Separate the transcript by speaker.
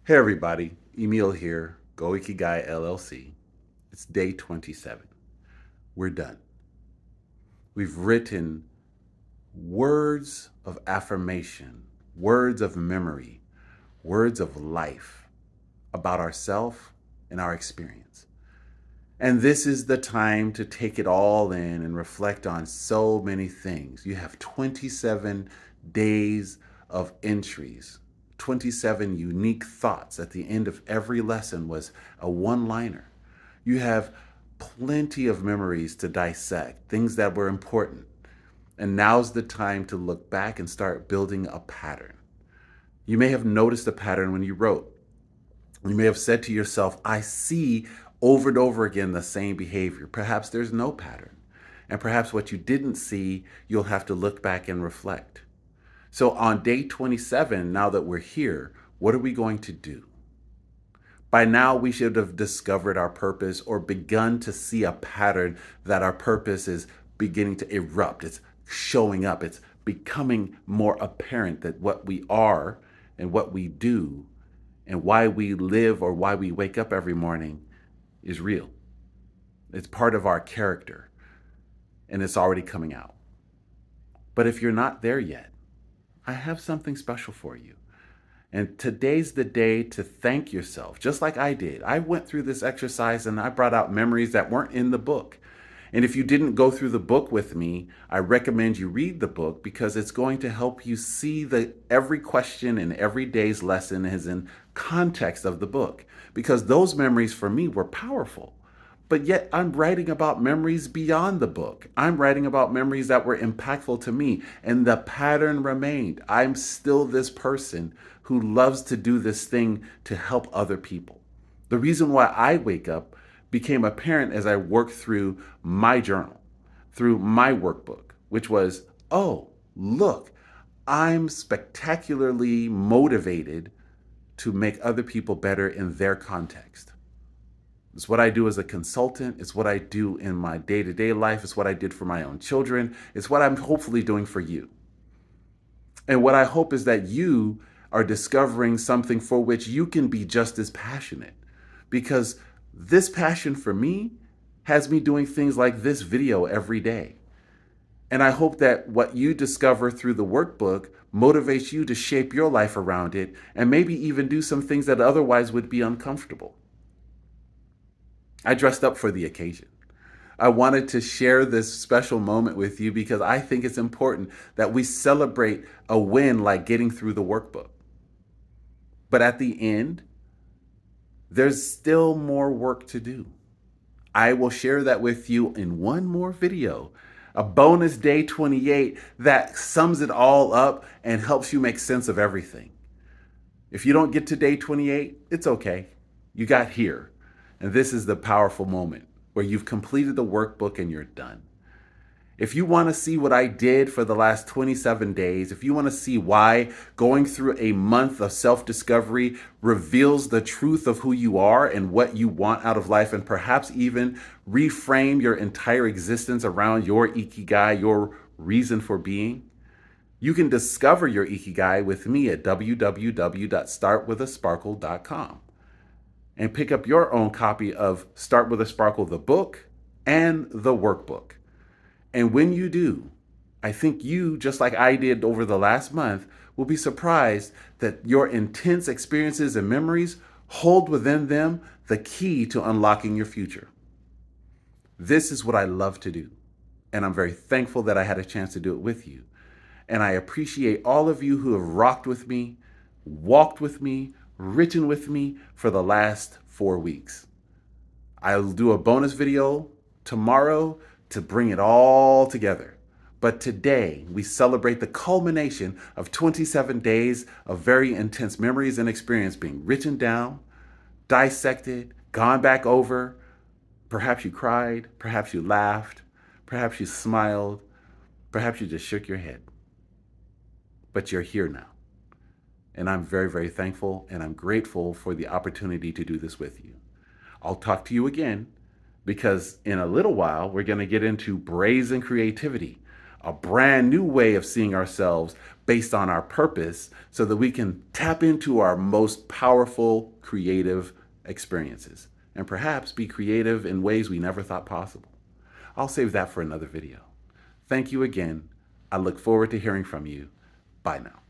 Speaker 1: Hey everybody, Emil here, Go Ikigai LLC. It's day 27. We're done. We've written words of affirmation, words of memory, words of life about ourselves and our experience. And this is the time to take it all in and reflect on so many things. You have 27 days of entries, 27 unique thoughts. At the end of every lesson was a one-liner. You have plenty of memories to dissect, things that were important. And now's the time to look back and start building a pattern. You may have noticed a pattern when you wrote. You may have said to yourself, I see over and over again the same behavior. Perhaps there's no pattern. And perhaps what you didn't see, you'll have to look back and reflect. So on day 27, now that we're here, what are we going to do? By now, we should have discovered our purpose or begun to see a pattern that our purpose is beginning to erupt. It's showing up. It's becoming more apparent that what we are and what we do and why we live or why we wake up every morning is real. It's part of our character and it's already coming out. But if you're not there yet, I have something special for you. And today's the day to thank yourself, just like I did. I went through this exercise and I brought out memories that weren't in the book. And if you didn't go through the book with me, I recommend you read the book because it's going to help you see that every question and every day's lesson is in context of the book. Because those memories for me were powerful. But yet I'm writing about memories beyond the book. I'm writing about memories that were impactful to me. And the pattern remained. I'm still this person who loves to do this thing to help other people. The reason why I wake up became apparent as I worked through my journal, through my workbook, which was, oh, look, I'm spectacularly motivated to make other people better in their context. It's what I do as a consultant. It's what I do in my day-to-day life. It's what I did for my own children. It's what I'm hopefully doing for you. And what I hope is that you are discovering something for which you can be just as passionate. Because this passion for me has me doing things like this video every day. And I hope that what you discover through the workbook motivates you to shape your life around it and maybe even do some things that otherwise would be uncomfortable. I dressed up for the occasion. I wanted to share this special moment with you because I think it's important that we celebrate a win like getting through the workbook. But at the end, there's still more work to do. I will share that with you in one more video, a bonus day 28 that sums it all up and helps you make sense of everything. If you don't get to day 28, it's okay. You got here. And this is the powerful moment where you've completed the workbook and you're done. If you want to see what I did for the last 27 days, if you want to see why going through a month of self-discovery reveals the truth of who you are and what you want out of life, and perhaps even reframe your entire existence around your ikigai, your reason for being, you can discover your ikigai with me at www.startwithasparkle.com and pick up your own copy of Start with a Sparkle, the book, and the workbook. And when you do, I think you, just like I did over the last month, will be surprised that your intense experiences and memories hold within them the key to unlocking your future. This is what I love to do. And I'm very thankful that I had a chance to do it with you. And I appreciate all of you who have rocked with me, walked with me, written with me for the last 4 weeks. I'll do a bonus video tomorrow to bring it all together. But today, we celebrate the culmination of 27 days of very intense memories and experience being written down, dissected, gone back over. Perhaps you cried, perhaps you laughed, perhaps you smiled, perhaps you just shook your head. But you're here now. And I'm very, very thankful and I'm grateful for the opportunity to do this with you. I'll talk to you again because in a little while, we're going to get into brazen creativity, a brand new way of seeing ourselves based on our purpose so that we can tap into our most powerful creative experiences and perhaps be creative in ways we never thought possible. I'll save that for another video. Thank you again. I look forward to hearing from you. Bye now.